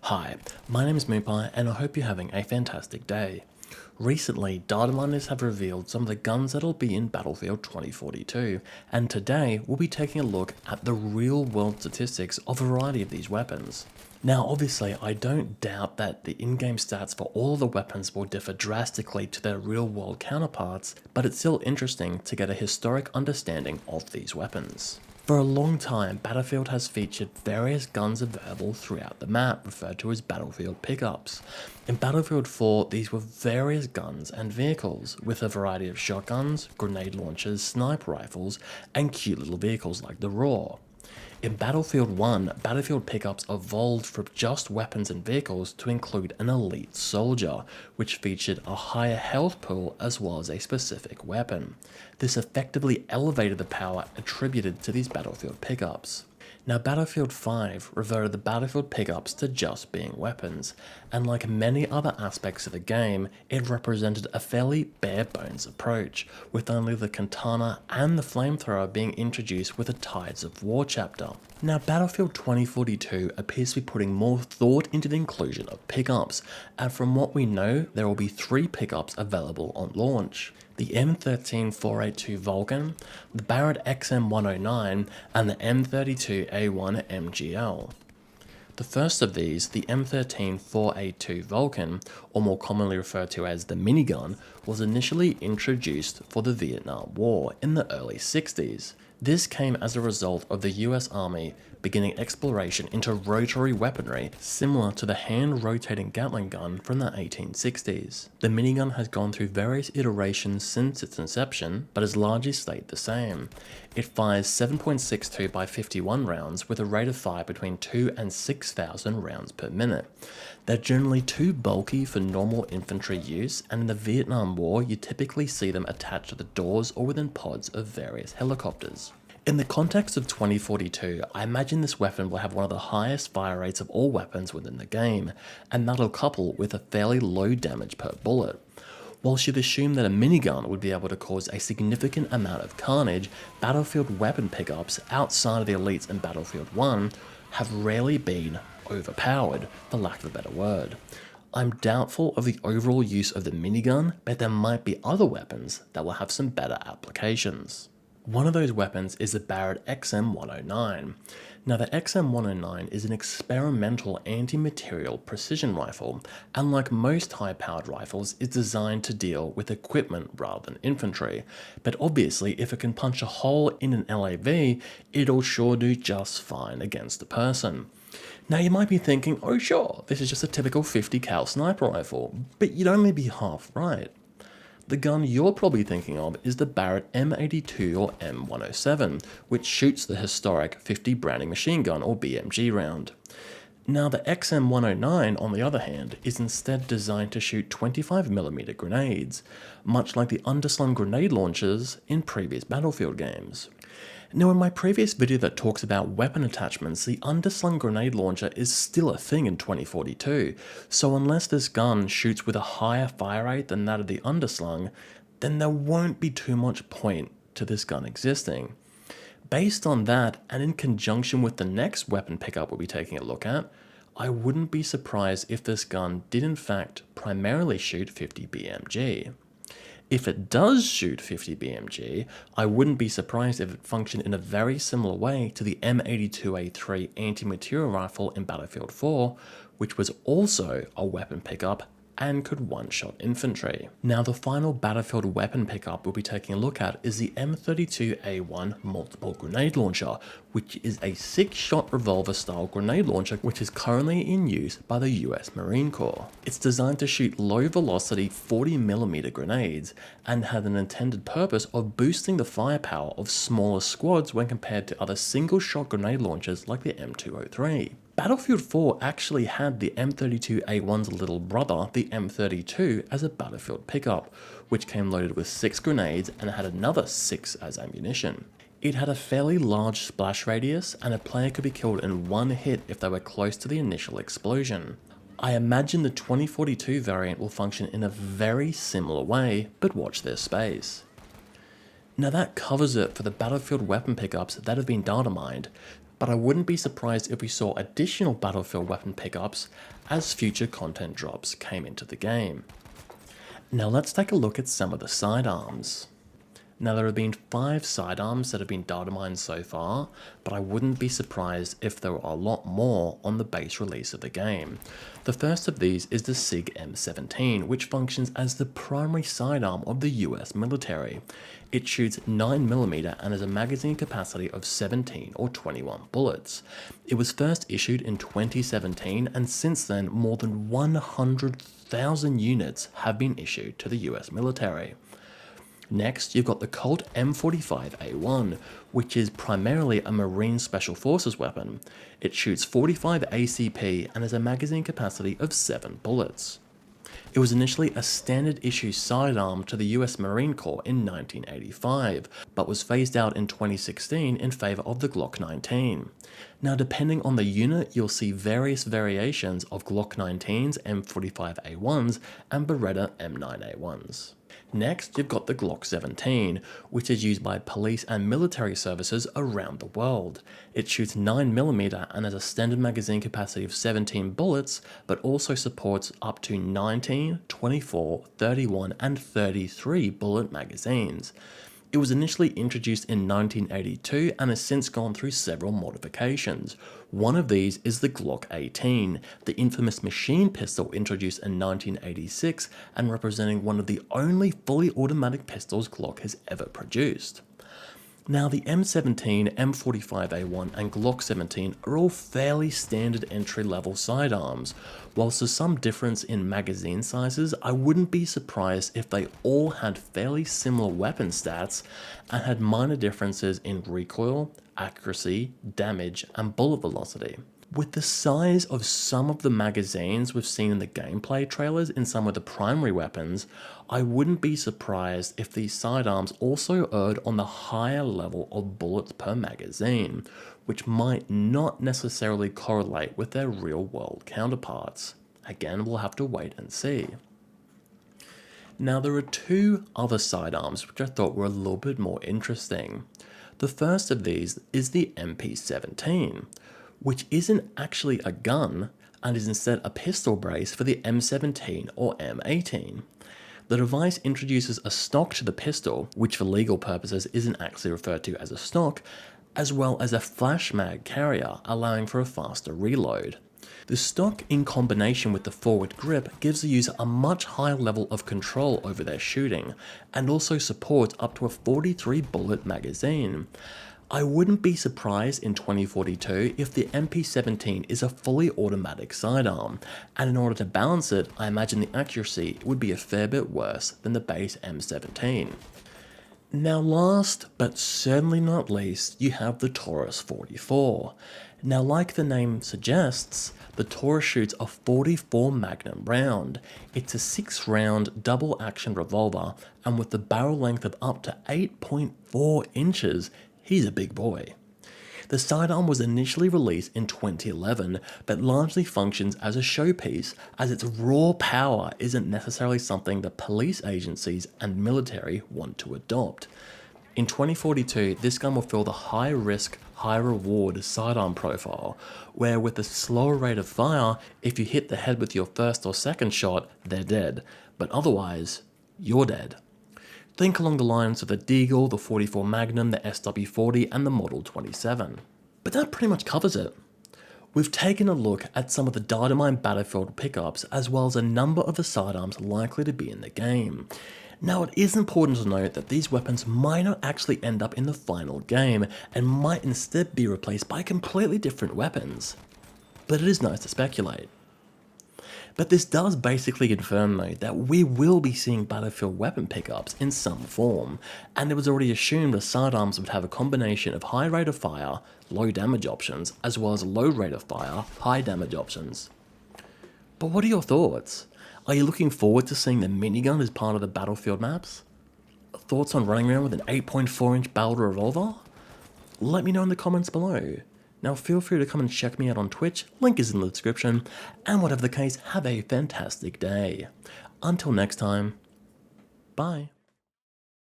Hi, my name is Moonpie and I hope you're having a fantastic day. Recently, Dataminers have revealed some of the guns that'll be in Battlefield 2042, and today we'll be taking a look at the real world statistics of a variety of these weapons. Now obviously I don't doubt that the in-game stats for all of the weapons will differ drastically to their real world counterparts, but it's still interesting to get a historic understanding of these weapons. For a long time, Battlefield has featured various guns available throughout the map, referred to as Battlefield pickups. In Battlefield 4, these were various guns and vehicles, with a variety of shotguns, grenade launchers, sniper rifles, and cute little vehicles like the Roar. In Battlefield 1, Battlefield pickups evolved from just weapons and vehicles to include an elite soldier, which featured a higher health pool as well as a specific weapon. This effectively elevated the power attributed to these Battlefield pickups. Now Battlefield 5 reverted the Battlefield pickups to just being weapons, and like many other aspects of the game, it represented a fairly bare bones approach, with only the katana and the flamethrower being introduced with the Tides of War chapter. Now Battlefield 2042 appears to be putting more thought into the inclusion of pickups, and from what we know, there will be 3 pickups available on launch: the M13-482 Vulcan, the Barret XM109, and the M32A1 MGL. The first of these, the M13-482 Vulcan, or more commonly referred to as the Minigun, was initially introduced for the Vietnam War in the early 60s. This came as a result of the US Army beginning exploration into rotary weaponry similar to the hand-rotating Gatling gun from the 1860s. The minigun has gone through various iterations since its inception, but has largely stayed the same. It fires 7.62 by 51 rounds with a rate of fire between 2 and 6,000 rounds per minute. They're generally too bulky for normal infantry use, and in the Vietnam War you typically see them attached to the doors or within pods of various helicopters. In the context of 2042, I imagine this weapon will have one of the highest fire rates of all weapons within the game, and that'll couple with a fairly low damage per bullet. Whilst you'd assume that a minigun would be able to cause a significant amount of carnage, Battlefield weapon pickups outside of the Elites and Battlefield 1 have rarely been overpowered, for lack of a better word. I'm doubtful of the overall use of the minigun, but there might be other weapons that will have some better applications. One of those weapons is the Barret XM109. Now the XM109 is an experimental anti-material precision rifle, and like most high-powered rifles, is designed to deal with equipment rather than infantry. But obviously, if it can punch a hole in an LAV, it'll sure do just fine against a person. Now you might be thinking, oh sure, this is just a typical 50 cal sniper rifle, but you'd only be half right. The gun you're probably thinking of is the Barret M82 or M107, which shoots the historic 50 Browning machine gun or BMG round. Now the XM109, on the other hand, is instead designed to shoot 25mm grenades, much like the underslung grenade launchers in previous Battlefield games. Now in my previous video that talks about weapon attachments, the underslung grenade launcher is still a thing in 2042, so unless this gun shoots with a higher fire rate than that of the underslung, then there won't be too much point to this gun existing. Based on that, and in conjunction with the next weapon pickup we'll be taking a look at, I wouldn't be surprised if this gun did in fact primarily shoot 50 BMG. If it does shoot 50 BMG, I wouldn't be surprised if it functioned in a very similar way to the M82A3 anti-material rifle in Battlefield 4, which was also a weapon pickup and could one-shot infantry. Now the final Battlefield weapon pickup we'll be taking a look at is the M32A1 multiple grenade launcher, which is a 6-shot revolver style grenade launcher which is currently in use by the US Marine Corps. It's designed to shoot low velocity 40mm grenades and had an intended purpose of boosting the firepower of smaller squads when compared to other single shot grenade launchers like the M203. Battlefield 4 actually had the M32A1's little brother, the M32, as a Battlefield pickup, which came loaded with 6 grenades and had another 6 as ammunition. It had a fairly large splash radius, and a player could be killed in one hit if they were close to the initial explosion. I imagine the 2042 variant will function in a very similar way, but watch this space. Now that covers it for the Battlefield weapon pickups that have been data mined. but I wouldn't be surprised if we saw additional Battlefield weapon pickups as future content drops came into the game. Now let's take a look at some of the sidearms. Now there have been 5 sidearms that have been data mined so far, but I wouldn't be surprised if there were a lot more on the base release of the game. The first of these is the SIG M17, which functions as the primary sidearm of the US military. It shoots 9mm and has a magazine capacity of 17 or 21 bullets. It was first issued in 2017, and since then more than 100,000 units have been issued to the US military. Next, you've got the Colt M45A1, which is primarily a Marine Special Forces weapon. It shoots 45 ACP and has a magazine capacity of 7 bullets. It was initially a standard issue sidearm to the US Marine Corps in 1985, but was phased out in 2016 in favour of the Glock 19. Now, depending on the unit, you'll see various variations of Glock 19s, M45A1s, and Beretta M9A1s. Next, you've got the Glock 17, which is used by police and military services around the world. It shoots 9mm and has a standard magazine capacity of 17 bullets, but also supports up to 19, 24, 31, and 33 bullet magazines. It was initially introduced in 1982 and has since gone through several modifications. One of these is the Glock 18, the infamous machine pistol introduced in 1986 and representing one of the only fully automatic pistols Glock has ever produced. Now, the M17, M45A1 and Glock 17 are all fairly standard entry-level sidearms. Whilst there's some difference in magazine sizes, I wouldn't be surprised if they all had fairly similar weapon stats and had minor differences in recoil, accuracy, damage, and bullet velocity. With the size of some of the magazines we've seen in the gameplay trailers in some of the primary weapons, I wouldn't be surprised if these sidearms also erred on the higher level of bullets per magazine, which might not necessarily correlate with their real-world counterparts. Again, we'll have to wait and see. Now, there are 2 other sidearms which I thought were a little bit more interesting. The first of these is the MP17, which isn't actually a gun and is instead a pistol brace for the M17 or M18. The device introduces a stock to the pistol, which for legal purposes isn't actually referred to as a stock, as well as a flash mag carrier, allowing for a faster reload. The stock, in combination with the forward grip, gives the user a much higher level of control over their shooting, and also supports up to a 43 bullet magazine. I wouldn't be surprised in 2042 if the MP17 is a fully automatic sidearm, and in order to balance it, I imagine the accuracy would be a fair bit worse than the base M17. Now, last but certainly not least, you have the Taurus 44. Now, like the name suggests, the Taurus shoots a 44 Magnum round. It's a 6-round double-action revolver, and with the barrel length of up to 8.4 inches, he's a big boy. The sidearm was initially released in 2011, but largely functions as a showpiece, as its raw power isn't necessarily something that police agencies and military want to adopt. In 2042, this gun will fill the high-risk, high-reward sidearm profile, where with a slower rate of fire, if you hit the head with your first or second shot, they're dead, but otherwise, you're dead. Think along the lines of the Deagle, the 44 Magnum, the SW40, and the Model 27. But that pretty much covers it. We've taken a look at some of the Datamined Battlefield pickups, as well as a number of the sidearms likely to be in the game. Now, it is important to note that these weapons might not actually end up in the final game, and might instead be replaced by completely different weapons. But it is nice to speculate. But this does basically confirm, though, that we will be seeing Battlefield weapon pickups in some form, and it was already assumed the sidearms would have a combination of high rate of fire, low damage options, as well as low rate of fire, high damage options. But what are your thoughts? Are you looking forward to seeing the minigun as part of the Battlefield maps? Thoughts on running around with an 8.4-inch barreled revolver? Let me know in the comments below. Now feel free to come and check me out on Twitch, link is in the description, and whatever the case, have a fantastic day. Until next time, bye.